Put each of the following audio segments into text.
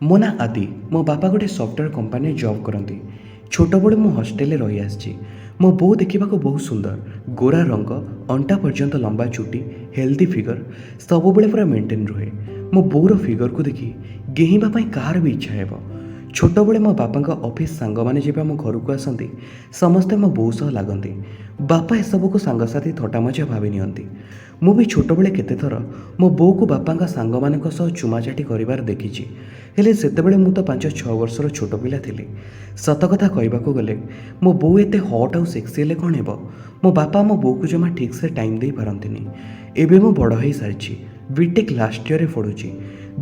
ମୋ ନା ଆଦି। ମୋ ବାପା ଗୋଟେ ସଫ୍ଟୱେୟାର କମ୍ପାନୀରେ ଜବ୍ କରନ୍ତି। ଛୋଟବେଳୁ ମୁଁ ହଷ୍ଟେଲରେ ରହି ଆସିଛି। ମୋ ବୋଉ ଦେଖିବାକୁ ବହୁତ ସୁନ୍ଦର, ଗୋରା ରଙ୍ଗ, ଅଣ୍ଟା ପର୍ଯ୍ୟନ୍ତ ଲମ୍ବା ଚୁଟି, ହେଲ୍ଦି ଫିଗର, ସବୁବେଳେ ପୁରା ମେଣ୍ଟେନ୍ ରୁହେ। ମୋ ବୋଉର ଫିଗରକୁ ଦେଖି ଗେହିବା ପାଇଁ କାହାର ବି ଇଚ୍ଛା ହେବ। ଛୋଟବେଳେ ମୋ ବାପାଙ୍କ ଅଫିସ୍ ସାଙ୍ଗମାନେ ଯେବେ ଆମ ଘରକୁ ଆସନ୍ତି, ସମସ୍ତେ ମୋ ବୋଉ ସହ ଲାଗନ୍ତି। ବାପା ଏସବୁକୁ ସାଙ୍ଗସାଥି ଥଟ୍ଟାମଜା ଭାବି ନିଅନ୍ତି। ମୁଁ ବି ଛୋଟବେଳେ କେତେଥର ମୋ ବୋଉକୁ ବାପାଙ୍କ ସାଙ୍ଗମାନଙ୍କ ସହ ଚୁମାଚାଟି କରିବାର ଦେଖିଛି। ହେଲେ ସେତେବେଳେ ମୁଁ ତ 5-6 ବର୍ଷର ଛୋଟ ପିଲା ଥିଲି। ସତ କଥା କହିବାକୁ ଗଲେ ମୋ ବୋଉ ଏତେ ହଟ୍ ଆଉ ସେକ୍ସି ହେଲେ କ'ଣ ହେବ, ମୋ ବାପା ମୋ ବୋଉକୁ ଜମା ଠିକ୍ସେ ଟାଇମ୍ ଦେଇପାରନ୍ତିନି। ଏବେ ମୁଁ ବଡ଼ ହୋଇସାରିଛି, ବିଟେକ୍ ଲାଷ୍ଟ ଇୟର୍ରେ ପଢ଼ୁଛି।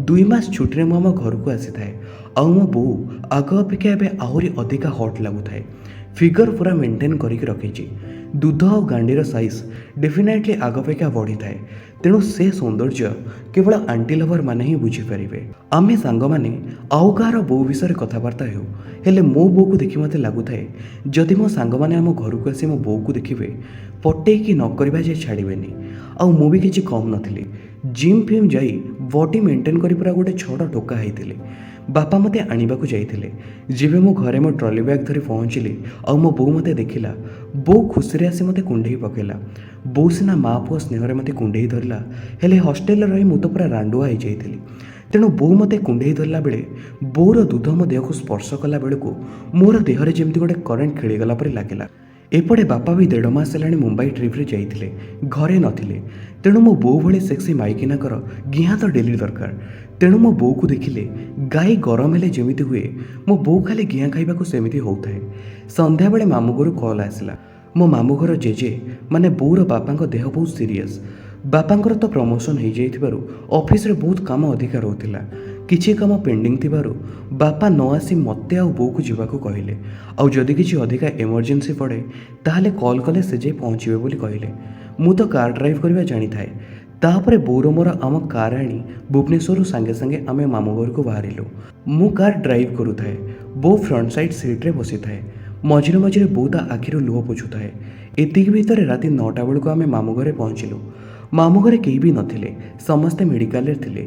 2 ମାସ ଛୁଟିରେ ମୁଁ ଆମ ଘରକୁ ଆସିଥାଏ, ଆଉ ମୋ ବୋଉ ଆଗ ଅପେକ୍ଷା ଏବେ ଆହୁରି ଅଧିକା ହଟ୍ ଲାଗୁଥାଏ। ଫିଗର ପୁରା ମେଣ୍ଟେନ୍ କରିକି ରଖିଛି। ଦୁଧ ଆଉ ଗାଣ୍ଡିର ସାଇଜ୍ ଡେଫିନେଟଲି ଆଗ ଅପେକ୍ଷା ବଢ଼ିଥାଏ। ତେଣୁ ସେ ସୌନ୍ଦର୍ଯ୍ୟ କେବଳ ଆଣ୍ଟି ଲଭର ମାନେ ହିଁ ବୁଝିପାରିବେ। ଆମେ ସାଙ୍ଗମାନେ ଆଉ କାହାର ବୋଉ ବିଷୟରେ କଥାବାର୍ତ୍ତା ହେଉ, ହେଲେ ମୋ ବୋଉକୁ ଦେଖି ମୋତେ ଲାଗୁଥାଏ ଯଦି ମୋ ସାଙ୍ଗମାନେ ଆମ ଘରକୁ ଆସି ମୋ ବୋଉକୁ ଦେଖିବେ, ପଟେଇକି ନ କରିବା ଯାଏ ଛାଡ଼ିବେନି। ଆଉ ମୁଁ ବି କିଛି କମ୍ ନଥିଲି। ଜିମ୍ ଫିମ୍ ଯାଇ ବଡି ମେଣ୍ଟେନ୍ କରି ପୁରା ଗୋଟେ ଛୋଟ ଟୋକା ହେଇଥିଲି। ବାପା ମୋତେ ଆଣିବାକୁ ଯାଇଥିଲେ। ଯେବେ ମୁଁ ଘରେ ମୋ ଟ୍ରଲି ବ୍ୟାଗ୍ ଧରି ପହଞ୍ଚିଲି ଆଉ ମୋ ବୋଉ ମୋତେ ଦେଖିଲା, ବୋଉ ଖୁସିରେ ଆସି ମୋତେ କୁଣ୍ଢେଇ ପକାଇଲା। ବୋଉ ସିନା ମା ପୁଅ ସ୍ନେହରେ ମୋତେ କୁଣ୍ଢେଇ ଧରିଲା, ହେଲେ ହଷ୍ଟେଲରେ ରହି ମୁଁ ତ ପୁରା ରାଣ୍ଡୁଆ ହେଇଯାଇଥିଲି। ତେଣୁ ବୋଉ ମୋତେ କୁଣ୍ଢେଇ ଧରିଲା ବେଳେ ବୋଉର ଦୁଧ ମୋ ଦେହକୁ ସ୍ପର୍ଶ କଲା ବେଳକୁ ମୋର ଦେହରେ ଯେମିତି ଗୋଟେ କରେଣ୍ଟ ଖେଳିଗଲା ପରି ଲାଗିଲା। ଏପଟେ ବାପା ବି 1.5 ମାସ ହେଲାଣି ମୁମ୍ବାଇ ଟ୍ରିପ୍ରେ ଯାଇଥିଲେ, ଘରେ ନଥିଲେ। ତେଣୁ ମୋ ବୋଉ ଭଳି ସେକ୍ସି ମାଇକିନାଙ୍କର ଗିହାଁ ତ ଡେଲି ଦରକାର। ତେଣୁ ମୋ ବୋଉକୁ ଦେଖିଲେ ଗାଈ ଗରମ ହେଲେ ଯେମିତି ହୁଏ, ମୋ ବୋଉ ଖାଲି ଗିଆଁ ଖାଇବାକୁ ସେମିତି ହେଉଥାଏ। ସନ୍ଧ୍ୟାବେଳେ ମାମୁଁ ଘରୁ କଲ୍ ଆସିଲା। ମୋ ମାମୁଁ ଘର ଜେଜେ ମାନେ ବୋଉର ବାପାଙ୍କ ଦେହ ବହୁତ ସିରିୟସ୍। ବାପାଙ୍କର ତ ପ୍ରମୋସନ୍ ହେଇଯାଇଥିବାରୁ ଅଫିସରେ ବହୁତ କାମ ଅଧିକା ରହୁଥିଲା। କିଛି କାମ ପେଣ୍ଡିଂ ଥିବାରୁ ବାପା ନ ଆସି ମୋତେ ଆଉ ବୋଉକୁ ଯିବାକୁ କହିଲେ। ଆଉ ଯଦି କିଛି ଅଧିକା ଏମର୍ଜେନ୍ସି ପଡ଼େ ତାହେଲେ କଲ୍ କଲେ ସେ ଯାଇ ପହଞ୍ଚିବେ ବୋଲି କହିଲେ। ମୁଁ ତ କାର୍ ଡ୍ରାଇଭ୍ କରିବା ଜାଣିଥାଏ। ତାପରେ ବୋଉର ମୋର ଆମ କାର୍ ଆଣି ଭୁବନେଶ୍ୱରରୁ ସାଙ୍ଗେ ସାଙ୍ଗେ ଆମେ ମାମୁଁ ଘରକୁ ବାହାରିଲୁ। ମୁଁ କାର୍ ଡ୍ରାଇଭ୍ କରୁଥାଏ, ବୋଉ ଫ୍ରଣ୍ଟ ସାଇଡ୍ ସିଟ୍ରେ ବସିଥାଏ। ମଝିରେ ମଝିରେ ବୋଉ ତା ଆଖିରୁ ଲୁହ ପୋଛୁଥାଏ। ଏତିକି ଭିତରେ ରାତି 9ଟା ବେଳକୁ ଆମେ ମାମୁଁ ଘରେ ପହଞ୍ଚିଲୁ। ମାମୁଁ ଘରେ କେହି ବି ନଥିଲେ, ସମସ୍ତେ ମେଡ଼ିକାଲରେ ଥିଲେ।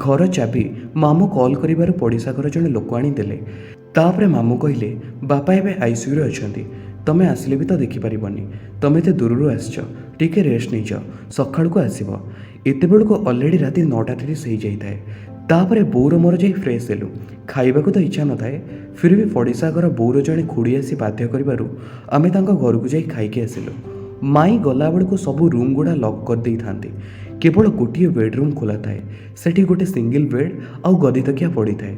ଘର ଚାବି ମାମୁଁ କଲ୍ କରିବାରୁ ପଡ଼ିଶା ଘର ଜଣେ ଲୋକ ଆଣିଦେଲେ। ତାପରେ ମାମୁଁ କହିଲେ ବାପା ଏବେ ଆଇସିୟୁରେ ଅଛନ୍ତି, ତମେ ଆସିଲେ ବି ତ ଦେଖିପାରିବନି, ତମେ ଏତେ ଦୂରରୁ ଆସିଛ, ଟିକେ ରେଷ୍ଟ ନେଇଯାଅ, ସକାଳକୁ ଆସିବ। ଏତେବେଳକୁ ଅଲରେଡ଼ି ରାତି 9ଟା 30 ହେଇଯାଇଥାଏ। ତାପରେ ବୋଉର ମୋର ଯାଇ ଫ୍ରେଶ୍ ହେଲୁ। ଖାଇବାକୁ ତ ଇଚ୍ଛା ନଥାଏ, ଫିର୍ ବି ପଡ଼ିଶା ଘର ବୋଉର ଜଣେ ଖୁଡ଼ି ଆସି ବାଧ୍ୟ କରିବାରୁ ଆମେ ତାଙ୍କ ଘରକୁ ଯାଇ ଖାଇକି ଆସିଲୁ। ମାଇଁ ଗଲାବେଳକୁ ସବୁ ରୁମ୍ ଗୁଡ଼ା ଲକ୍ କରିଦେଇଥାନ୍ତି। କେବଳ ଗୋଟିଏ ବେଡ଼ରୁମ୍ ଖୋଲା ଥାଏ। ସେଠି ଗୋଟେ ସିଙ୍ଗଲ ବେଡ୍ ଆଉ ଗଦି ତକିଆ ପଡ଼ିଥାଏ।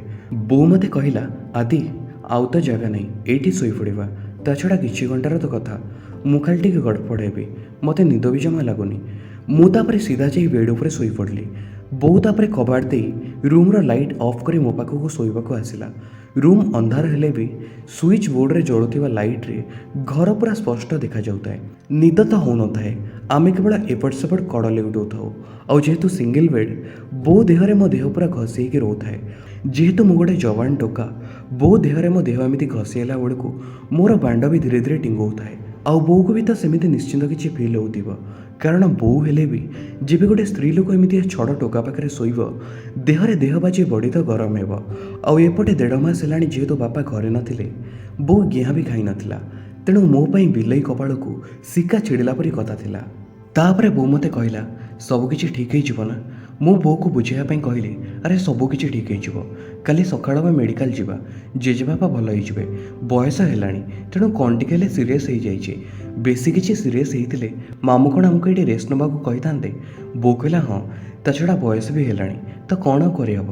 ବୋଉ ମୋତେ କହିଲା ଆଦି ଆଉ ତ ଜାଗା ନାହିଁ, ଏଇଠି ଶୋଇପଡ଼ିବା। ତା ଛଡ଼ା କିଛି ଘଣ୍ଟାର ତ କଥା, ମୁଁ ଖାଲି ଟିକେ ଗଡ଼ପଡ଼ ହେବି, ମୋତେ ନିଦ ବି ଜମା ଲାଗୁନି। ମୁଁ ତାପରେ ସିଧା ଯାଇ ବେଡ୍ ଉପରେ ଶୋଇପଡ଼ିଲି। ବୋଉ ତାପରେ କବାଟ ଦେଇ ରୁମ୍ର ଲାଇଟ୍ ଅଫ୍ କରି ମୋ ପାଖକୁ ଶୋଇବାକୁ ଆସିଲା। ରୁମ୍ ଅନ୍ଧାର ହେଲେ ବି ସୁଇଚ୍ ବୋର୍ଡ଼ରେ ଜଳୁଥିବା ଲାଇଟ୍ରେ ଘର ପୁରା ସ୍ପଷ୍ଟ ଦେଖାଯାଉଥାଏ। ନିଦ ତ ହେଉନଥାଏ, ଆମେ କେବଳ ଏପଟ ସେପଟ କଡ଼ ଲେଉଟାଉଥାଉ। ଆଉ ଯେହେତୁ ସିଙ୍ଗଲ ବେଡ୍, ବୋଉ ଦେହରେ ମୋ ଦେହ ପୁରା ଘଷି ହେଇକି ରହୁଥାଏ। ଯେହେତୁ ମୁଁ ଗୋଟେ ଯବାନ ଟୋକା, ବୋଉ ଦେହରେ ମୋ ଦେହ ଏମିତି ଘଷି ହେଲା ବେଳକୁ ମୋର ବାଣ୍ଡ ବି ଧୀରେ ଧୀରେ ଟିଙ୍ଗୁଥାଏ। ଆଉ ବୋଉକୁ ବି ତ ସେମିତି ନିଶ୍ଚିନ୍ତ କିଛି ଫିଲ୍ ହେଉଥିବ, କାରଣ ବୋଉ ହେଲେ ବି ଯେବେ ଗୋଟେ ସ୍ତ୍ରୀ ଲୋକ ଏମିତି ଛଡ଼ ଟୋକା ପାଖରେ ଶୋଇବ, ଦେହରେ ଦେହ ବାଜି ବଡ଼ି ତ ଗରମ ହେବ। ଆଉ ଏପଟେ 1.5 ମାସ ହେଲାଣି ଯେହେତୁ ବାପା ଘରେ ନଥିଲେ, ବୋଉ ଗିଆଁ ବି ଖାଇନଥିଲା। ତେଣୁ ମୋ ପାଇଁ ବିଲେଇ କପାଳକୁ ଶିକା ଛିଡ଼ିଲା ପରି କଥା ଥିଲା। ତାପରେ ବୋଉ ମୋତେ କହିଲା ସବୁକିଛି ଠିକ୍ ହେଇଯିବ ନା। ମୁଁ ବୋଉକୁ ବୁଝାଇବା ପାଇଁ କହିଲି ଆରେ ସବୁକିଛି ଠିକ୍ ହେଇଯିବ, କାଲି ସକାଳ ଆମେ ମେଡ଼ିକାଲ ଯିବା, ଜେଜେବାପା ଭଲ ହେଇଯିବେ। ବୟସ ହେଲାଣି, ତେଣୁ କ'ଣ ଟିକେ ହେଲେ ସିରିୟସ୍ ହେଇଯାଇଛି। ବେଶୀ କିଛି ସିରିୟସ୍ ହେଇଥିଲେ ମାମୁଁ କ'ଣ ଆମକୁ ଏଇଠି ରେଷ୍ଟ ନେବାକୁ କହିଥାନ୍ତେ। ବୋଉ କହିଲା ହଁ, ତା ଛଡ଼ା ବୟସ ବି ହେଲାଣି, ତ କ'ଣ ଆଉ କରିହେବ।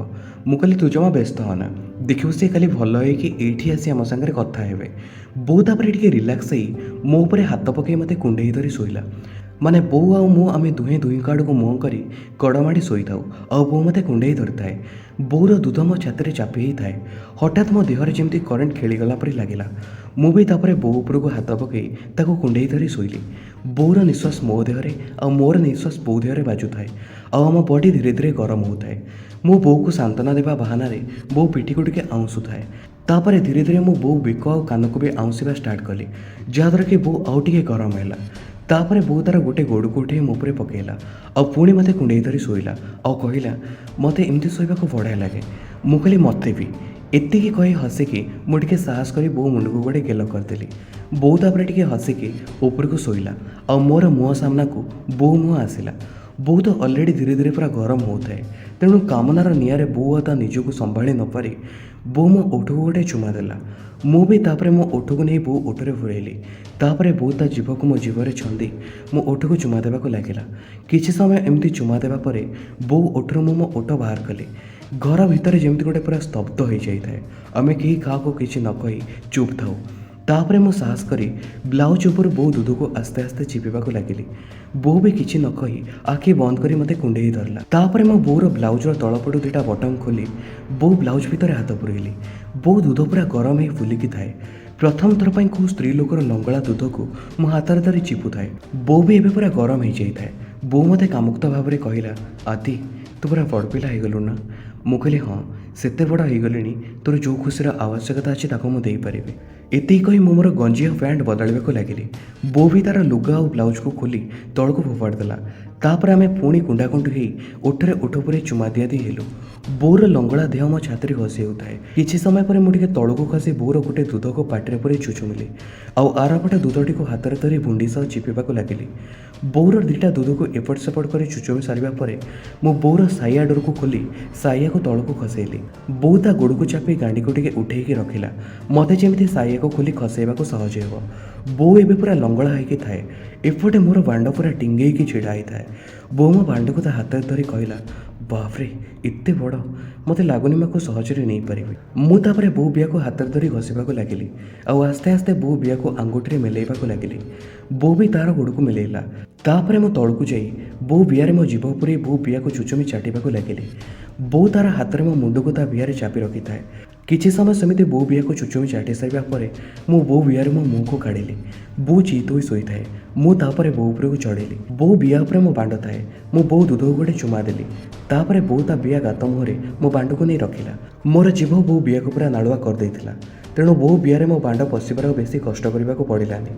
ମୁଁ କହିଲି ତୁ ଜମା ବ୍ୟସ୍ତ ହନା, ଦେଖିବୁ ସେ କାଲି ଭଲ ହେଇକି ଏଇଠି ଆସି ଆମ ସାଙ୍ଗରେ କଥା ହେବେ। ବୋଉ ତାପରେ ଟିକେ ରିଲାକ୍ସ ହେଇ ମୋ ଉପରେ ହାତ ପକାଇ ମୋତେ କୁଣ୍ଢେଇ ଧରି ଶୋଇଲା। ମାନେ ବୋଉ ଆଉ ମୁଁ ଆମେ ଦୁହେଁ ଦୁହିଁଙ୍କ ଆଡ଼କୁ ମୁହଁ କରି କଡ଼ମାଡ଼ି ଶୋଇଥାଉ, ଆଉ ବୋଉ ମୋତେ କୁଣ୍ଢେଇ ଧରିଥାଏ। ବୋଉର ଦୁଧ ମୋ ଛାତିରେ ଚାପି ହେଇଥାଏ। ହଠାତ୍ ମୋ ଦେହରେ ଯେମିତି କରେଣ୍ଟ ଖେଳିଗଲା ପରି ଲାଗିଲା। ମୁଁ ବି ତାପରେ ବୋଉ ଉପରକୁ ହାତ ପକାଇ ତାକୁ କୁଣ୍ଢେଇ ଧରି ଶୋଇଲି। ବୋଉର ନିଶ୍ୱାସ ମୋ ଦେହରେ ଆଉ ମୋର ନିଶ୍ୱାସ ବୋଉ ଦେହରେ ବାଜୁଥାଏ, ଆଉ ଆମ ବଡ଼ି ଧୀରେ ଧୀରେ ଗରମ ହେଉଥାଏ। ମୁଁ ବୋଉକୁ ସାନ୍ତ୍ୱନା ଦେବା ବାହାନାରେ ବୋଉ ପିଠିକୁ ଟିକେ ଆଉଁଶୁଥାଏ। ତାପରେ ଧୀରେ ଧୀରେ ମୁଁ ବୋଉ ବେକ ଆଉ କାନକୁ ବି ଆଉଁସିବା ଷ୍ଟାର୍ଟ କଲି, ଯାହାଦ୍ୱାରା କି ବୋଉ ଆଉ ଟିକେ ଗରମ ହେଲା। तापर बो तार गोटे गोड़ को उठे मो पकेला आउ पुणी मते कुंडे धरी शोला आउ कहला मते एमती शोवा बढ़िया लगे। मु कहली मते भी एतिकी कही हसिकी मुझे साहस कर बो मुंड को गोटे गेल करदेली। बो तापर टिके हसिकी ऊपर को शोला आ मोर मुह सामना को बो मुह आसला। बो तो अलरेडी धीरे धीरे पूरा गरम होता है तेणु कामनार निआरे बो ता निजक संभाली नपारी बो मो ओठ को गोटे चुमा देला। मु भी तापरे मो ओठ को नहीं बो ओठरे भुरैली। तापरे बो ता जीभ को मो जीभरे छंदी मो ओठ को चुमा देवाक लगिला। किछि समय एमती चुमा देवा परे बो ओठर मो ओठ बाहर कली। घर भितर जमती गोटे पूरा स्तब्ध हो जाए आमे केही काहाको किछि न कही चुप थाऊ। तापरे मो साहस करी ब्लाउज ऊपर बो दूध को आस्ते आस्ते चिपिबाक लगिली। बो भी किछि न कही आखि बंद करी मते कुंडेई धरला। तापरे मो बोर ब्लाउजर तलपटू दुटा बटन खोली बो ब्लाउज भितर हाथ पुरैली। बो दूध पूरा गरम ही फुलिकी थाए। प्रथम थर पर को स्त्री लोकर लंगला दूध को मो हाथ धरी चिपु थाए। बो भी एबे पूरा गरम हो जाए। बो मते कामुक्त भाव में कहला आदि तू पूरा बड़ पिला हो गलु ना। मु कहली हाँ सेते बड़ हो गलिनी तोर जो खुशीर आवश्यकता अच्छी ताको मु देई परिबे। एति कही मु मोर गंजी और पैंट बदलवाक लगिली। बो भी तार लुगा और ब्लाउज को खोली तल को फोपाड़ देला। तापर आमे पुणी कुंडाकुंडी हो ओठरे ओठ पर चुमा दिया दी हेलु। बोर लंगड़ा देह मो छाती घसी होताए। किछि समय पर मुझे तल को खसी बोर गोटे दूध को पाटे पर चुचुमिली आउ आरपटे दूधटी को हाथ में धरी भुंडी सह चिपिबाक लगिली। बोर दुटा दूध को एपट सेपट कर चुचुमी सारिबा परे मो बोर साइया डोर को खोली साइया को तल को खसेली। बो ता गोड़ को चापी गांडी को टिके उठेकी रखिला मते जेमिति साइया को खोली खसेबाक सहज हेबो। बो एबे पूरा लंगड़ा होइकी थाए। एपटे मोर बांड पूरा टिंगेकी छिड़ा होई थाए। बो मो बांड को ता हाथ धरी कहला बापरे एते बड़ मते लागुनी माको सहजरे नहीं पारिबे। मु तापरे बो बिया को हाथ धरी घसीबाक लगिली आउ आस्ते आस्ते बो बिया को आंगुठी मेलेबाक लगिली। बो भी तार गोड़ को मिलेला। तापरे मो तल को जाई बो बियारे मो जीभ पुरी बो बिया को चुचुमी चाटिबाक लगिली। बो तार हाथ में मो मुंड को ता बियारे चापी रखी थाए। किछि समय समिति बो बिया को चुचुमी चाटी सारिबा परे मु बो बियारे मो मुंह को काढ़िली। बो चित होई सोई थाए। मु तापरे बो ऊपर को चढ़ेली। बो बिया ऊपर मो बांड थाए। मु बो दूध को गोटे चुमा देली। तापरे बो ता बिया गात मुहरे मो बांड को नहीं रखिला। मोर जीभ बो बिया को पूरा नाड़ुआ कर देइथिला तेणु बो बियारे मो बांड पशिबार बेसी कष्ट करबा को पड़िलानी।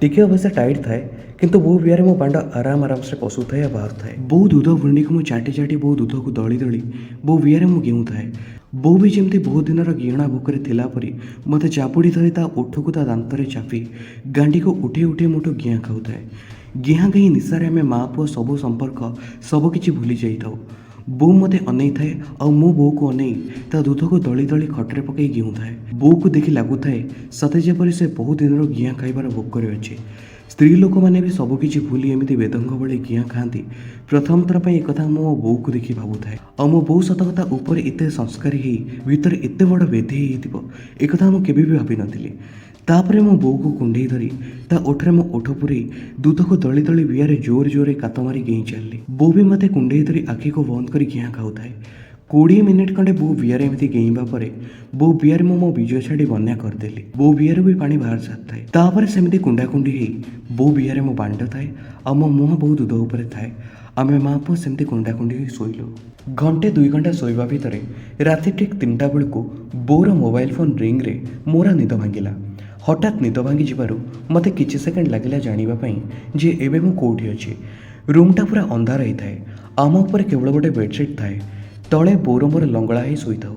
टिके अवश्य टाइट थाए किंतु बो बियारे मो बांड आराम आराम से पशु थाए या बाहर थाए। बो दूध भुंडी को मु चाटी चाटी बो दूध को दली दली बो बियारे मो गेउ थाए। बो भी जमती बहुत दिन गियणा भोकरे थिला परी मते चापुड़ी धरी ता ओठ को ता दांतरे चापी गांडी को उठे उठे मोटो गिया खाउथाए। गिया गई निशारे आमे माँ पुओ सबू संपर्क सब किछि भूली जाइथाउ। बो मते अनै थाए आ मो बो को अनै ता दूध को दली दली खटरे पकई गिउ थाए। बो को देखि लागुथाए सते जेपरि से बहुत दिन गिया खाइबार भोकरे अछि। स्त्री लोक मैंने भी सबकि भूली एमती वेदंग बड़े गिया खाती। प्रथम थर पर एक मो बो को देखी भावुए और मो बो सतकता ऊपर एत संस्कारी ही भीतर एत बड़ वेदी एक मुझे भी भावी नी। तापर मो बो को कुंडे धरी ता ओठरे मो ओठ पुरी दूध को दली दली बियारे जोर जोर कात मारी गेई चलली। बो भी मते कुंडे धरी आखि को बंद कर गिया खाऊए। 20 मिनिट खंडे बो बियारे एमती गेईबा परे बो बियारे मो बीज छाड़ी बन्या करदेली। बो बियारे भी पानी बाहर साथाए। तापर सेमती कुंडाकुंडी ही बो बियारे मो बांड थाए आ मो मुह बो दूध उपरे थाए। आमे माँ पुओ सेमती कुंडाकुंडी ही शोइलु। घंटे 2 घंटा शोइबा भितरे राति ठीक 3टा बेलू बोर मोबाइल फोन रिंग रे मोरा निद भांगिला। हठात निद भांगी जिबारु मते किछि सेकेंड लागिला जानिबा पई जे एबे मु कोठी अछि। रूमटा पूरा अंधार होई थाए। आम ऊपर केवल गोटे बेडसीट थाए। तले बोर मोर लंगड़ा ही शोइथाउ।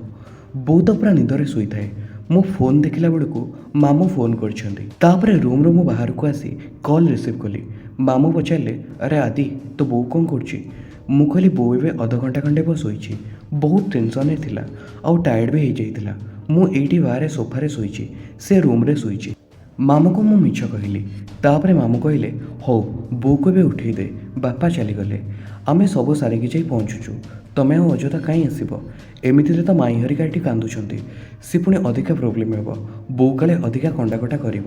बो तो पूरा निदरे शोई थाए। मो फोन देखला बेलू मामू फोन करछंती। तापरे रूम रो मो बाहर को आसी कॉल रिसीव कली। मामू पचारे अरे आदि तो बो कौन करछि। मु कहली बो एबे आधा घंटा खंडे बस शोइछि। बहुत टेंशन थिला आउ टायर्ड भी हो जाइतिला। मु एठी बाहर सोफारे शोइछि से रूम रे शोइछि। मामू को मु मिछ कहली। तापरे मामू कहले हौ बो को एबे उठेई दे बापा चली गले। आमे सब सारिकी जाई पहुँचुछु। तमे आ अजथा कहीं आसब एमती तो माई हरिका ये कांदुंट सी पुणी अधिका प्रोब्लेम हे बो काले अधिका कंडाकटा कर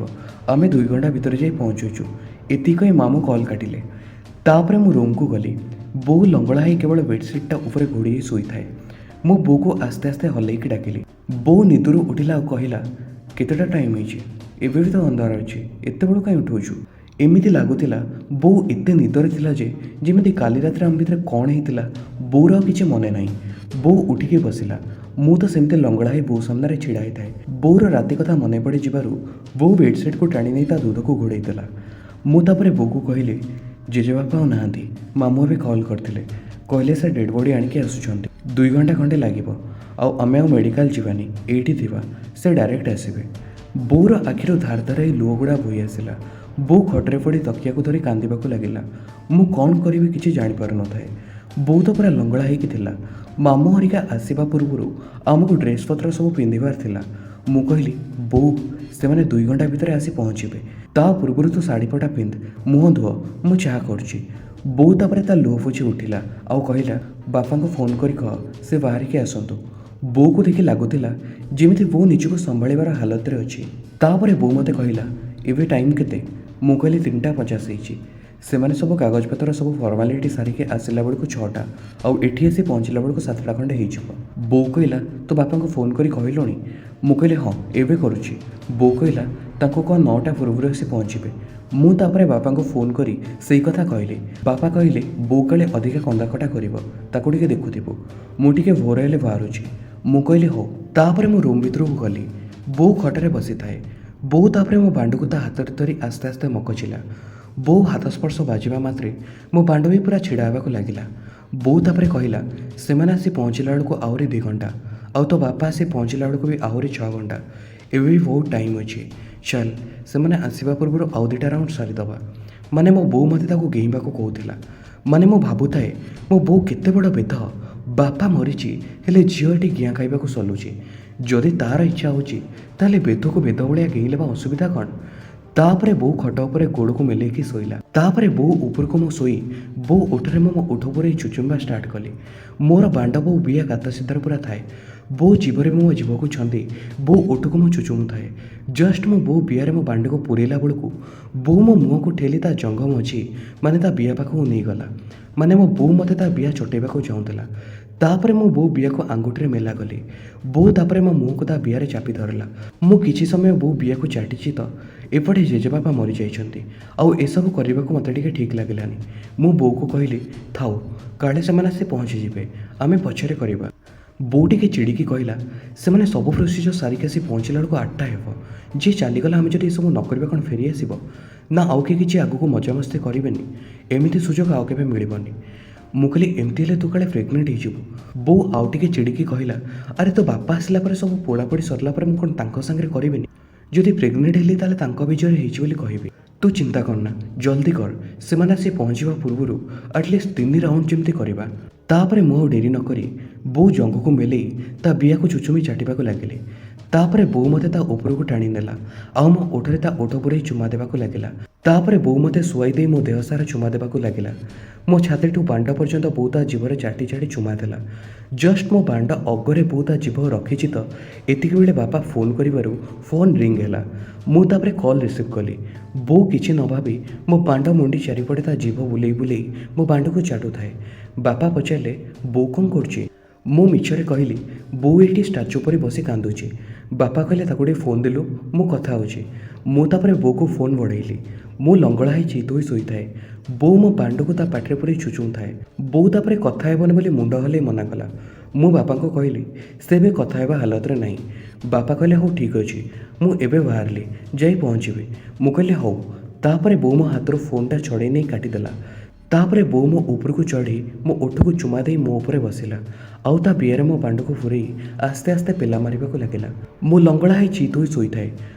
आम 2 घंटा भितर जाई पहुँचुचु। एति कही मामू कॉल काटिले। तापरे मु रूम को गली। बो लंगड़ा ही केवल बेडसीटा ऊपर घोड़ी शोई थाए। मो बो को आस्ते आस्ते हल्लैकी डाकिली। बो निदरू उठिला और कहला केतेटा टाइम होइछि एबे भी तो अंधार अछि एते बड़ कहीं उठौछु। एमिति लागुतिला बो एते निदरे थिला जे जेमिति काली रात आम भितर कौन होइतिला बोर किछि मने नाही। बो उठिके बसिला। मु तो सेमते लंगड़ा ही बो सामने छिड़ा ही थाए। बोर राति कथा मने पड़े जिबारु बो बेडसीट को टाणी नहीं ता दूध को घोड़े देला। ମୁଁ ତାପରେ ବୋଉକୁ କହିଲି ଜେଜେବାପା ଆଉ ନାହାନ୍ତି, ମାମୁଁ ଏବେ କଲ୍ କରିଥିଲେ, କହିଲେ ସେ ଡେଡ୍ ବଡ଼ି ଆଣିକି ଆସୁଛନ୍ତି, 2 ଘଣ୍ଟା ଖଣ୍ଡେ ଲାଗିବ, ଆଉ ଆମେ ଆଉ ମେଡ଼ିକାଲ ଯିବାନି, ଏଇଠି ଥିବା, ସେ ଡାଇରେକ୍ଟ ଆସିବେ। ବୋଉର ଆଖିରୁ ଧାର ଧାର ହେଇ ଲୁହ ଗୁଡ଼ା ବୋହି ଆସିଲା। ବୋଉ ଖଟରେ ପଡ଼ି ତକିଆକୁ ଧରି କାନ୍ଦିବାକୁ ଲାଗିଲା। ମୁଁ କ'ଣ କରିବି କିଛି ଜାଣିପାରୁନଥାଏ। ବୋଉ ତ ପୁରା ଲଙ୍ଗଳା ହେଇକି ଥିଲା। ମାମୁଁ ହରିକା ଆସିବା ପୂର୍ବରୁ ଆମକୁ ଡ୍ରେସ୍ ପତ୍ର ସବୁ ପିନ୍ଧିବାର ଥିଲା। ମୁଁ କହିଲି ବୋଉ, ସେମାନେ 2 ଘଣ୍ଟା ଭିତରେ ଆସି ପହଞ୍ଚିବେ, ତା ପୂର୍ବରୁ ତୁ ଶାଢ଼ୀପଟା ପିନ୍ଧ, ମୁହଁ ଧୁଅ, ମୁଁ ଚାହା କରୁଛି। ବୋଉ ତାପରେ ତା ଲୁହ ପୋଛି ଉଠିଲା ଆଉ କହିଲା ବାପାଙ୍କୁ ଫୋନ୍ କରି କହ ସେ ବାହାରିକି ଆସନ୍ତୁ। ବୋଉକୁ ଦେଖି ଲାଗୁଥିଲା ଯେମିତି ବୋଉ ନିଜକୁ ସମ୍ଭାଳିବାର ହାଲତରେ ଅଛି। ତାପରେ ବୋଉ ମୋତେ କହିଲା ଏବେ ଟାଇମ୍ କେତେ? ମୁଁ କହିଲି 3ଟା 50 ହେଇଛି। ସେମାନେ ସବୁ କାଗଜପତ୍ର ସବୁ ଫର୍ମାଲିଟି ସାରିକି ଆସିଲା ବେଳକୁ 6ଟା, ଆଉ ଏଠି ଆସି ପହଞ୍ଚିଲା ବେଳକୁ 7ଟା ଖଣ୍ଡେ ହେଇଯିବ। ବୋଉ କହିଲା ତୁ ବାପାଙ୍କୁ ଫୋନ୍ କରି କହିଲୁଣି? ମୁଁ କହିଲି ହଁ ଏବେ କରୁଛି। ବୋଉ କହିଲା ତାଙ୍କୁ କ'ଣ 9ଟା ପୂର୍ବରୁ ଆସି ପହଞ୍ଚିବେ। ମୁଁ ତାପରେ ବାପାଙ୍କୁ ଫୋନ୍ କରି ସେଇ କଥା କହିଲି। ବାପା କହିଲେ ବୋଉ କାଳେ ଅଧିକା କନ୍ଦାକଟା କରିବ, ତାକୁ ଟିକେ ଦେଖୁଥିବୁ, ମୁଁ ଟିକେ ଭୋର ହେଲେ ବାହାରୁଛି। ମୁଁ କହିଲି ହଉ। ତାପରେ ମୁଁ ରୁମ୍ ଭିତରକୁ ଗଲି। ବୋଉ ଖଟରେ ବସିଥାଏ। ବୋଉ ତାପରେ ମୋ ବାଣ୍ଡକୁ ତା ହାତରେ ଧରି ଆସ୍ତେ ଆସ୍ତେ ମକଚିଲା। ବୋଉ ହାତ ସ୍ପର୍ଶ ବାଜିବା ମାତ୍ରେ ମୋ ବାଣ୍ଡ ବି ପୁରା ଛିଡ଼ା ହେବାକୁ ଲାଗିଲା। ବୋଉ ତାପରେ କହିଲା ସେମାନେ ଆସି ପହଞ୍ଚିଲା ବେଳକୁ ଆହୁରି 2 ଘଣ୍ଟା, ଆଉ ତୋ ବାପା ଆସି ପହଞ୍ଚିଲା ବେଳକୁ ବି ଆହୁରି 6 ଘଣ୍ଟା। ଏବେ ବି ବହୁତ ଟାଇମ୍ ଅଛି, ଚାଲ ସେମାନେ ଆସିବା ପୂର୍ବରୁ ଆଉ 2ଟା ରାଉଣ୍ଡ ସାରିଦେବା। ମାନେ ମୋ ବୋଉ ମୋତେ ତାକୁ ଗେଇବାକୁ କହୁଥିଲା। ମାନେ ମୁଁ ଭାବୁଥାଏ ମୋ ବୋଉ କେତେ ବଡ଼ ବେଧ। ବାପା ମରିଛି ହେଲେ ଝିଅ ଏଠି ଗିଆଁ ଖାଇବାକୁ ସଲୁଛି। ଯଦି ତାର ଇଚ୍ଛା ହେଉଛି ତାହେଲେ ବେଦକୁ ବେଦ ଭଳିଆ ଗେଇଲେ ବା ଅସୁବିଧା କ'ଣ? ତାପରେ ବୋଉ ଖଟ ଉପରେ ଗୋଡ଼କୁ ମେଲେଇକି ଶୋଇଲା। ତାପରେ ବୋଉ ଉପରକୁ ମୁଁ ଶୋଇ ବୋଉ ଓଠରେ ମୋ ଓଠ ପୁରେଇ ଚୁଚୁମିବା ଷ୍ଟାର୍ଟ କଲି। ମୋର ବାଣ୍ଡ ବୋଉ ବିଆ କାତ ସିଧାରେ ପୁରା ଥାଏ। ବୋଉ ଜିଭରେ ମୁଁ ମୋ ଜିଭକୁ ଛନ୍ଦି ବୋଉ ଓଠକୁ ମୁଁ ଚୁଚୁମୁଥାଏ। ଜଷ୍ଟ ମୁଁ ବୋଉ ବିଆରେ ମୋ ବାଣ୍ଡକୁ ପୁରେଇଲା ବେଳକୁ ବୋଉ ମୋ ମୁହଁକୁ ଠେଲି ତା ଜଙ୍ଘ ମଝି ମାନେ ତା ବିଆ ପାଖକୁ ନେଇଗଲା। ମାନେ ମୋ ବୋଉ ମୋତେ ତା ବିଆ ଚଟେଇବାକୁ ଚାହୁଁଥିଲା। ତାପରେ ମୁଁ ବୋଉ ବିଆକୁ ଆଙ୍ଗୁଠିରେ ମେଲା କଲି। ବୋଉ ତାପରେ ମୋ ମୁହଁକୁ ତା ବିଆରେ ଚାପି ଧରିଲା। ମୁଁ କିଛି ସମୟ ବୋଉ ବିଆକୁ ଚାଟିଛି ତ ଏପଟେ ଜେଜେବାପା ମରିଯାଇଛନ୍ତି, ଆଉ ଏସବୁ କରିବାକୁ ମୋତେ ଟିକେ ଠିକ୍ ଲାଗିଲାନି। ମୁଁ ବୋଉକୁ କହିଲି ଥାଉ, କାଳେ ସେମାନେ ଆସି ପହଞ୍ଚିଯିବେ, ଆମେ ପଛରେ କରିବା। ବୋଉ ଟିକେ ଚିଡ଼ିକି କହିଲା ସେମାନେ ସବୁ ପ୍ରୋସିଜର ସାରିକି ଆସି ପହଞ୍ଚିଲା ବେଳକୁ 8ଟା ହେବ। ଯିଏ ଚାଲିଗଲା ଆମେ ଯଦି ଏସବୁ ନ କରିବା କ'ଣ ଫେରିଆସିବ? ନା ଆଉ କିଏ କିଛି ଆଗକୁ ମଜାମସ୍ତି କରିବେନି? ଏମିତି ସୁଯୋଗ ଆଉ କେବେ ମିଳିବନି। ମୁଁ କହିଲି ଏମିତି ହେଲେ ତୁ କାଳେ ପ୍ରେଗନେଣ୍ଟ ହେଇଯିବୁ। ବୋଉ ଆଉ ଟିକେ ଚିଡ଼ିକି କହିଲା ଆରେ ତୋ ବାପା ଆସିଲା ପରେ ସବୁ ପୋଡ଼ାପୋଡ଼ି ସରିଲା ପରେ ମୁଁ କ'ଣ ତାଙ୍କ ସାଙ୍ଗରେ କରିବିନି? ଯଦି ପ୍ରେଗନେଣ୍ଟ ହେଲି ତାହେଲେ ତାଙ୍କ ବିଜୟରେ ହେଇଛି ବୋଲି କହିବି। ତୁ ଚିନ୍ତା କରନା, ଜଲ୍ଦି କର, ସେମାନେ ଆସି ପହଞ୍ଚିବା ପୂର୍ବରୁ ଆଟଲିଷ୍ଟ 3 ରାଉଣ୍ଡ ଯେମିତି କରିବା। ତାପରେ ମୁଁ ଆଉ ଡେରି ନ କରି ବୋଉ ଜଙ୍ଘକୁ ମେଲେଇ ତା ବିଆକୁ ଚୁଚୁମି ଚାଟିବାକୁ ଲାଗିଲି। ତାପରେ ବୋଉ ମୋତେ ତା ଉପରକୁ ଟାଣି ନେଲା ଆଉ ମୋ ଓଠରେ ତା ଓଠ ପୁରେଇ ଚୁମା ଦେବାକୁ ଲାଗିଲା। ତାପରେ ବୋଉ ମୋତେ ଶୁଆଇ ଦେଇ ମୋ ଦେହ ସାରା ଚୁମା ଦେବାକୁ ଲାଗିଲା। ମୋ ଛାତିଠୁ ବାଣ୍ଡ ପର୍ଯ୍ୟନ୍ତ ବୋଉ ତା ଜିଭରେ ଚାଟି ଚାଟି ଚୁମା ଦେଲା। ଜଷ୍ଟ ମୋ ବାଣ୍ଡ ଅଗରେ ବୋଉ ତା ଜିଭ ରଖିଛି ତ ଏତିକି ବେଳେ ବାପା ଫୋନ୍ କରିବାରୁ ଫୋନ୍ ରିଙ୍ଗ ହେଲା। ମୁଁ ତାପରେ କଲ୍ ରିସିଭ୍ କଲି। ବୋଉ କିଛି ନ ଭାବି ମୋ ବାଣ୍ଡ ମୁଣ୍ଡି ଚାରିପଟେ ତା ଜିଭ ବୁଲେଇ ବୁଲେଇ ମୋ ବାଣ୍ଡକୁ ଚାଟୁଥାଏ। ବାପା ପଚାରିଲେ ବୋଉ କ'ଣ କରୁଛି? ମୁଁ ମିଛରେ କହିଲି ବୋଉ ଏଇଠି ଷ୍ଟାଚୁ ଉପରେ ବସି କାନ୍ଦୁଛି। ବାପା କହିଲେ ତାକୁ ଟିକେ ଫୋନ୍ ଦେଲୁ, ମୁଁ କଥା ହେଉଛି। ମୁଁ ତାପରେ ବୋଉକୁ ଫୋନ୍ ବଢ଼େଇଲି। ମୁଁ ଲଙ୍ଗଳା ହେଇ ଚିତ୍ ହୋଇ ଶୋଇଥାଏ। ବୋଉ ମୋ ବାଣ୍ଡକୁ ତା ପାଟିରେ ପୁରେଇ ଚୁଚୁମୁଥାଏ। ବୋଉ ତାପରେ କଥା ହେବନି ବୋଲି ମୁଣ୍ଡ ହଲେଇ ମନା କଲା। ମୁଁ ବାପାଙ୍କୁ କହିଲି ସେ ଏବେ କଥା ହେବା ହାଲତରେ ନାହିଁ। ବାପା କହିଲେ ହଉ ଠିକ୍ ଅଛି, ମୁଁ ଏବେ ବାହାରିଲି, ଯାଇ ପହଞ୍ଚିବି। ମୁଁ କହିଲି ହଉ। ତାପରେ ବୋଉ ମୋ ହାତରୁ ଫୋନ୍ଟା ଛଡ଼େଇ ନେଇ କାଟିଦେଲା। ତାପରେ ବୋଉ ମୋ ଉପରକୁ ଚଢ଼ି ମୋ ଓଠକୁ ଚୁମା ଦେଇ ମୋ ଉପରେ ବସିଲା ଆଉ ତା ବିଆରେ ମୋ ବାଣ୍ଡକୁ ପୁରେଇ ଆସ୍ତେ ଆସ୍ତେ ପେଲା ମାରିବାକୁ ଲାଗିଲା। ମୁଁ ଲଙ୍ଗଳା ହେଇ ଚିତ୍ ହୋଇ ଶୋଇଥାଏ।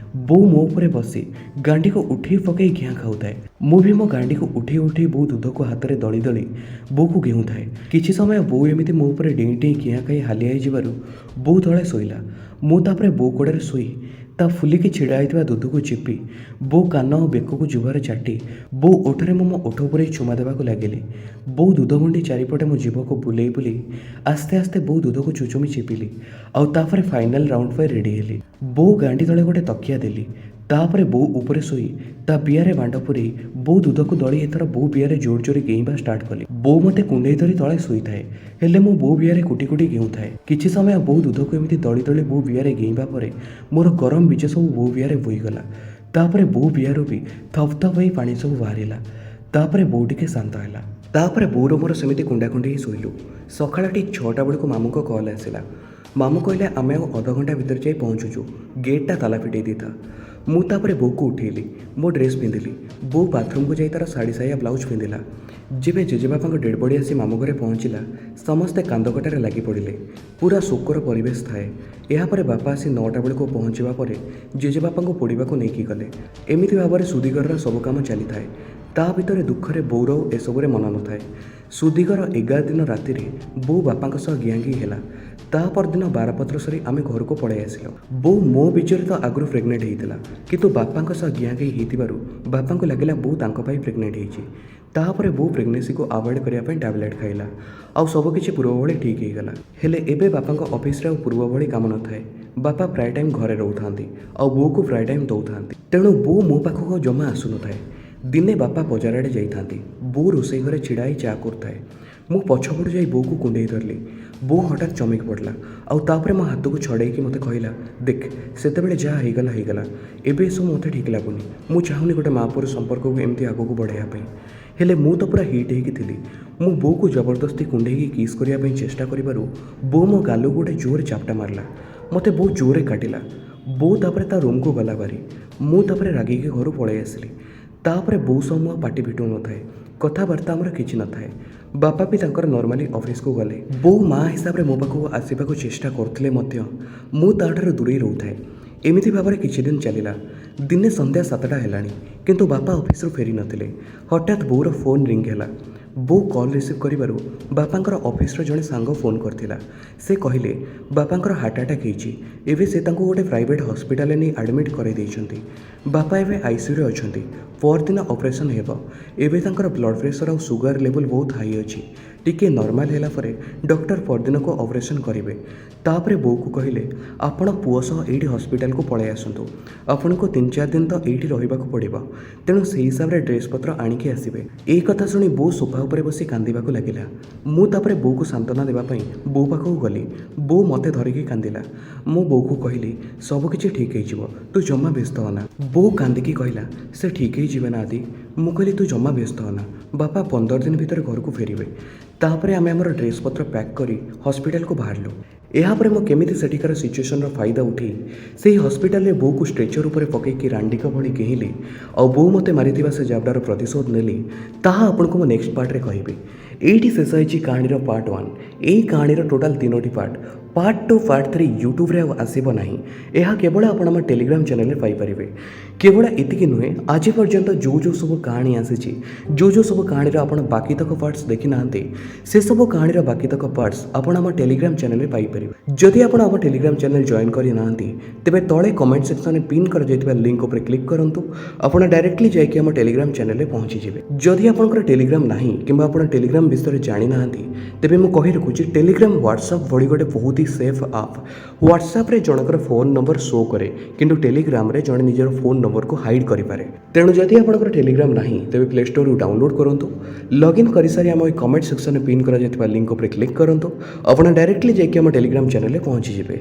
ବୋଉ ମୋ ଉପରେ ବସି ଗାଣ୍ଡିକୁ ଉଠେଇ ପକେଇ ଘିଆଁ ଖାଉଥାଏ। ମୁଁ ବି ମୋ ଗାଣ୍ଡିକୁ ଉଠେଇ ଉଠେଇ ବୋଉ ଦୁଧକୁ ହାତରେ ଦଳି ଦଳି ବୋଉକୁ ଘେଉଥାଏ। କିଛି ସମୟ ବୋଉ ଏମିତି ମୋ ଉପରେ ଡେଇଁ ଡେଇଁ ଘିଆଁ ଖାଇ ହାଲିଆ ହେଇଯିବାରୁ ବୋଉ ତଳେ ଶୋଇଲା। ମୁଁ ତାପରେ ବୋଉ କୋଡ଼ରେ ଶୋଇ ତା ଫୁଲିକି ଛିଡ଼ା ହେଇଥିବା ଦୁଧକୁ ଚିପି ବୋଉ କାନ ଓ ବେକକୁ ଜିଭରେ ଚାଟି ବୋଉ ଓଠରେ ମୁଁ ମୋ ଓଠ ପୁରେଇ ଚୁମା ଦେବାକୁ ଲାଗିଲି। ବୋଉ ଦୁଧ ଗଣ୍ଡି ଚାରିପଟେ ମୋ ଜିଭକୁ ବୁଲେଇ ବୁଲେଇ ଆସ୍ତେ ଆସ୍ତେ ବୋଉ ଦୁଧକୁ ଚୁଚୁମି ଚିପିଲି ଆଉ ତାପରେ ଫାଇନାଲ ରାଉଣ୍ଡ ପାଇଁ ରେଡ଼ି ହେଲି। ବୋଉ ଗାଣ୍ଡି ତଳେ ଗୋଟେ ତକିଆ ଦେଲି। ତାପରେ ବୋଉ ଉପରେ ଶୋଇ ତା ବିଆରେ ବାଣ୍ଡ ପୁରେଇ ବୋଉ ଦୁଧକୁ ଦଳି ଏଥର ବୋଉ ବିଆରେ ଜୋର ଜୋରେ ଗେଇଁବା ଷ୍ଟାର୍ଟ କଲି। ବୋଉ ମୋତେ କୁଣ୍ଡେଇ ଧରି ତଳେ ଶୋଇଥାଏ, ହେଲେ ମୁଁ ବୋଉ ବିଆରେ କୁଟି କୁଟି ଗେଉଁଥାଏ। କିଛି ସମୟ ବୋଉ ଦୁଧକୁ ଏମିତି ଦଳି ଦଳି ବୋଉ ବିଆରେ ଗେଇଁବା ପରେ ମୋର ଗରମ ବୀଜ ସବୁ ବୋଉ ବିଆରେ ବୋହିଗଲା। ତାପରେ ବୋଉ ବିଆରୁ ବି ଥପ୍ ଥପ୍ ହେଇ ପାଣି ସବୁ ବାହାରିଲା। ତାପରେ ବୋଉ ଟିକେ ଶାନ୍ତ ହେଲା। ତାପରେ ବୋଉର ମୋର ସେମିତି କୁଣ୍ଡାକୁଣ୍ଡି ହେଇ ଶୋଇଲୁ। ସକାଳ ଠିକ୍ 6ଟା ବେଳକୁ ମାମୁଁଙ୍କ କଲ୍ ଆସିଲା। ମାମୁଁ କହିଲେ ଆମେ ଆଉ ଅଧଘଣ୍ଟା ଭିତରେ ଯାଇ ପହଞ୍ଚୁଛୁ, ଗେଟ୍ଟା ତାଲା ଫିଟେଇ ଦେଇଥା। ମୁଁ ତାପରେ ବୋଉକୁ ଉଠେଇଲି, ମୋ ଡ୍ରେସ୍ ପିନ୍ଧିଲି। ବୋଉ ବାଥରୁମ୍କୁ ଯାଇ ତା'ର ଶାଢ଼ୀ ସାୟା ବ୍ଲାଉଜ୍ ପିନ୍ଧିଲା। ଯେବେ ଜେଜେବାପାଙ୍କ ଡେଡ଼୍ ବଡ଼ି ଆସି ମାମୁଁ ଘରେ ପହଞ୍ଚିଲା, ସମସ୍ତେ କାନ୍ଦକଟାରେ ଲାଗି ପଡ଼ିଲେ। ପୁରା ଶୋକର ପରିବେଶ ଥାଏ। ଏହାପରେ ବାପା ଆସି 9ଟା ବେଳକୁ ପହଞ୍ଚିବା ପରେ ଜେଜେବାପାଙ୍କୁ ପୋଡ଼ିବାକୁ ନେଇକି ଗଲେ। ଏମିତି ଭାବରେ ସୁଧିଘରର ସବୁ କାମ ଚାଲିଥାଏ। ତା ଭିତରେ ଦୁଃଖରେ ବୋଉର ଏସବୁରେ ମନ ନଥାଏ। ସୁଧିଘର 11 ଦିନ ରାତିରେ ବୋଉ ବାପାଙ୍କ ସହ ଗିଆଙ୍ଗି ହେଲା। ତା ପରଦିନ ବାରପତ୍ର ସରି ଆମେ ଘରକୁ ପଳାଇ ଆସିଲୁ। ବୋଉ ମୋ ବିଜୟରେ ତ ଆଗରୁ ପ୍ରେଗନେଣ୍ଟ ହେଇଥିଲା, କିନ୍ତୁ ବାପାଙ୍କ ସହ ଗିଆଙ୍ଗି ହେଇଥିବାରୁ ବାପାଙ୍କୁ ଲାଗିଲା ବୋଉ ତାଙ୍କ ପାଇଁ ପ୍ରେଗନେଣ୍ଟ ହେଇଛି। ତାପରେ ବୋଉ ପ୍ରେଗନେନ୍ସିକୁ ଆଭଏଡ଼ କରିବା ପାଇଁ ଟ୍ୟାବଲେଟ୍ ଖାଇଲା, ଆଉ ସବୁକିଛି ପୂର୍ବ ଭଳି ଠିକ୍ ହେଇଗଲା। ହେଲେ ଏବେ ବାପାଙ୍କ ଅଫିସରେ ଆଉ ପୂର୍ବ ଭଳି କାମ ନଥାଏ। ବାପା ପ୍ରାୟ ଟାଇମ୍ ଘରେ ରହୁଥାନ୍ତି, ଆଉ ବୋଉକୁ ପ୍ରାୟ ଟାଇମ୍ ଦେଉଥାନ୍ତି। ତେଣୁ ବୋଉ ମୋ ପାଖକୁ ଆଉ ଜମା ଆସୁନଥାଏ। ଦିନେ ବାପା ବଜାର ଆଡ଼େ ଯାଇଥାନ୍ତି। ବୋଉ ରୋଷେଇ ଘରେ ଛିଡ଼ା ହେଇ ଚା କରୁଥାଏ। ମୁଁ ପଛପଟୁ ଯାଇ ବୋଉକୁ କୁଣ୍ଡେଇ ଧରିଲି। ବୋଉ ହଠାତ୍ ଚମକି ପଡ଼ିଲା, ଆଉ ତାପରେ ମୋ ହାତକୁ ଛଡ଼େଇକି ମୋତେ କହିଲା, ଦେଖ ସେତେବେଳେ ଯାହା ହେଇଗଲା ହେଇଗଲା, ଏବେ ଏସବୁ ମୋତେ ଠିକ୍ ଲାଗୁନି। ମୁଁ ଚାହୁଁନି ଗୋଟେ ମା ପୁଅ ସମ୍ପର୍କକୁ ଏମିତି ଆଗକୁ ବଢ଼ାଇବା ପାଇଁ। ହେଲେ ମୁଁ ତ ପୁରା ହିଟ୍ ହେଇକି ଥିଲି। ମୁଁ ବୋଉକୁ ଜବରଦସ୍ତି କୁଣ୍ଡେଇକି କିସ୍ କରିବା ପାଇଁ ଚେଷ୍ଟା କରିବାରୁ ବୋଉ ମୋ ଗାଲକୁ ଗୋଟେ ଜୋରେ ଚାପଟା ମାରିଲା। ମୋତେ ବୋଉ ଜୋରେ କାଟିଲା। ବୋଉ ତାପରେ ତା ରୁମ୍କୁ ଗଲା ଭାରି। ମୁଁ ତାପରେ ରାଗିକି ଘରୁ ପଳାଇ ଆସିଲି। ତାପରେ ବୋଉ ସହ ମୁଁ ଆଉ ପାଟି ଫିଟୁ ନଥାଏ। କଥାବାର୍ତ୍ତା ଆମର କିଛି ନଥାଏ। ବାପା ବି ତାଙ୍କର ନର୍ମାଲି ଅଫିସକୁ ଗଲେ। ବୋଉ ମା ହିସାବରେ ମୋ ପାଖକୁ ଆସିବାକୁ ଚେଷ୍ଟା କରୁଥିଲେ ମଧ୍ୟ ମୁଁ ତା'ଠାରୁ ଦୂରେଇ ରହୁଥାଏ। ଏମିତି ଭାବରେ କିଛି ଦିନ ଚାଲିଲା। ଦିନେ ସନ୍ଧ୍ୟା 7ଟା ହେଲାଣି, କିନ୍ତୁ ବାପା ଅଫିସରୁ ଫେରି ନଥିଲେ। ହଠାତ୍ ବୋଉର ଫୋନ୍ ରିଙ୍ଗ୍ ହେଲା। ବୋଉ କଲ୍ ରିସିଭ୍ କରିବାରୁ ବାପାଙ୍କର ଅଫିସର ଜଣେ ସାଙ୍ଗ ଫୋନ୍ କରିଥିଲା। ସେ କହିଲେ ବାପାଙ୍କର ହାର୍ଟ ଆଟାକ୍ ହେଇଛି, ଏବେ ସେ ତାଙ୍କୁ ଗୋଟେ ପ୍ରାଇଭେଟ୍ ହସ୍ପିଟାଲରେ ନେଇ ଆଡ଼ମିଟ୍ କରାଇ ଦେଇଛନ୍ତି। ବାପା ଏବେ ଆଇସିୟୁରେ ଅଛନ୍ତି। ପରଦିନ ଅପରେସନ୍ ହେବ। ଏବେ ତାଙ୍କର ବ୍ଲଡ଼ ପ୍ରେସର ଆଉ ସୁଗାର ଲେବୁଲ୍ ବହୁତ ହାଇ ଅଛି। ଟିକେ ନର୍ମାଲ ହେଲା ପରେ ଡକ୍ଟର ପରଦିନକୁ ଅପରେସନ୍ କରିବେ। ତାପରେ ବୋଉକୁ କହିଲେ ଆପଣ ପୁଅ ସହ ଏଇଠି ହସ୍ପିଟାଲକୁ ପଳାଇ ଆସନ୍ତୁ। ଆପଣଙ୍କୁ 3-4 ଦିନ ତ ଏଇଠି ରହିବାକୁ ପଡ଼ିବ, ତେଣୁ ସେହି ହିସାବରେ ଡ୍ରେସ୍ ପତ୍ର ଆଣିକି ଆସିବେ। ଏଇ କଥା ଶୁଣି ବୋଉ ସୋଫା ଉପରେ ବସି କାନ୍ଦିବାକୁ ଲାଗିଲା। ମୁଁ ତାପରେ ବୋଉକୁ ସାନ୍ତ୍ୱନା ଦେବା ପାଇଁ ବୋଉ ପାଖକୁ ଗଲି। ବୋଉ ମୋତେ ଧରିକି କାନ୍ଦିଲା। ମୁଁ ବୋଉକୁ କହିଲି ସବୁକିଛି ଠିକ୍ ହେଇଯିବ, ତୁ ଜମା ବ୍ୟସ୍ତ ହନା। ବୋଉ କାନ୍ଦିକି କହିଲା ସେ ଠିକ୍ ହେଇଯିବେ ନା ଆଦି। ମୁଁ କହିଲି ତୁ ଜମା ବ୍ୟସ୍ତ ହନା, ବାପା 15 ଦିନ ଭିତରେ ଘରକୁ ଫେରିବେ। ତାପରେ ଆମେ ଆମର ଡ୍ରେସ୍ ପତ୍ର ପ୍ୟାକ୍ କରି ହସ୍ପିଟାଲକୁ ବାହାରିଲୁ। ଏହାପରେ ମୁଁ କେମିତି ସେଠିକାର ସିଚୁଏସନର ଫାଇଦା ଉଠାଇ ସେହି ହସ୍ପିଟାଲରେ ବୋଉକୁ ଷ୍ଟ୍ରେଚର ଉପରେ ପକାଇକି ରାଣ୍ଡିକ ଭଳି କେହିଲି, ଆଉ ବୋଉ ମୋତେ ମାରିଥିବା ସେ ଜାବଡ଼ାର ପ୍ରତିଶୋଧ ନେଲି, ତାହା ଆପଣଙ୍କୁ ମୁଁ ନେକ୍ସଟ ପାର୍ଟରେ କହିବି। ଏଇଠି ଶେଷ ହେଇଛି କାହାଣୀର ପାର୍ଟ 1। ଏହି କାହାଣୀର ଟୋଟାଲ୍ 3ଟି ପାର୍ଟ। ପାର୍ଟ 2 ପାର୍ଟ 3 ୟୁଟ୍ୟୁବରେ ଆଉ ଆସିବ ନାହିଁ। ଏହା କେବଳ ଆପଣ ଆମ ଟେଲିଗ୍ରାମ ଚ୍ୟାନେଲରେ ପାଇପାରିବେ। କେବଳ ଏତିକି ନୁହେଁ, ଆଜି ପର୍ଯ୍ୟନ୍ତ ଯେଉଁ ସବୁ କାହାଣୀ ଆସିଛି, ଯେଉଁ ସବୁ କାହାଣୀର ଆପଣ ବାକିତକ ପାର୍ଟସ୍ ଦେଖିନାହାନ୍ତି, ସେସବୁ କାହାଣୀର ବାକିତକ ପାର୍ଟସ୍ ଆପଣ ଆମ ଟେଲିଗ୍ରାମ ଚ୍ୟାନେଲରେ ପାଇପାରିବେ। ଯଦି ଆପଣ ଆମ ଟେଲିଗ୍ରାମ ଚ୍ୟାନେଲ ଜଏନ୍ କରିନାହାନ୍ତି, ତେବେ ତଳେ କମେଣ୍ଟ ସେକ୍ସନରେ ପିନ୍ କରାଯାଇଥିବା ଲିଙ୍କ ଉପରେ କ୍ଲିକ୍ କରନ୍ତୁ। ଆପଣ ଡାଇରେକ୍ଟଲି ଯାଇକି ଆମ ଟେଲିଗ୍ରାମ ଚ୍ୟାନେଲରେ ପହଞ୍ଚିଯିବେ। ଯଦି ଆପଣଙ୍କର ଟେଲିଗ୍ରାମ ନାହିଁ କିମ୍ବା ଆପଣ ଟେଲିଗ୍ରାମ ବିଷୟରେ ଜାଣିନାହାନ୍ତି, ତେବେ ମୁଁ କହି ରଖୁଛି ଟେଲିଗ୍ରାମ ହ୍ୱାଟ୍ସଆପ୍ ଭଳି ଗୋଟେ ବହୁତ ହି ସେଫ୍ ଆପ୍। ହ୍ୱାଟ୍ସଆପ୍ରେ ଜଣଙ୍କର ଫୋନ୍ ନମ୍ବର ଶୋ କରେ, କିନ୍ତୁ ଟେଲିଗ୍ରାମରେ ଜଣେ ନିଜର ଫୋନ୍ ନମ୍ବରକୁ ହାଇଡ଼୍ କରିପାରେ। ତେଣୁ ଯଦି ଆପଣଙ୍କର ଟେଲିଗ୍ରାମ ନାହିଁ, ତେବେ ପ୍ଲେ ଷ୍ଟୋରରୁ ଡାଉନଲୋଡ୍ କରନ୍ତୁ। ଲଗ୍ଇନ୍ କରିସାରି ଆମ ଏହି କମେଣ୍ଟ ସେକ୍ସନରେ ପିନ୍ କରାଯାଇଥିବା ଲିଙ୍କ ଉପରେ କ୍ଲିକ୍ କରନ୍ତୁ। ଆପଣ ଡାଇରେକ୍ଟଲି ଯାଇକି ଆମ ଟେଲିଗ୍ରାମ ଚ୍ୟାନେଲରେ ପହଞ୍ଚିଯିବେ।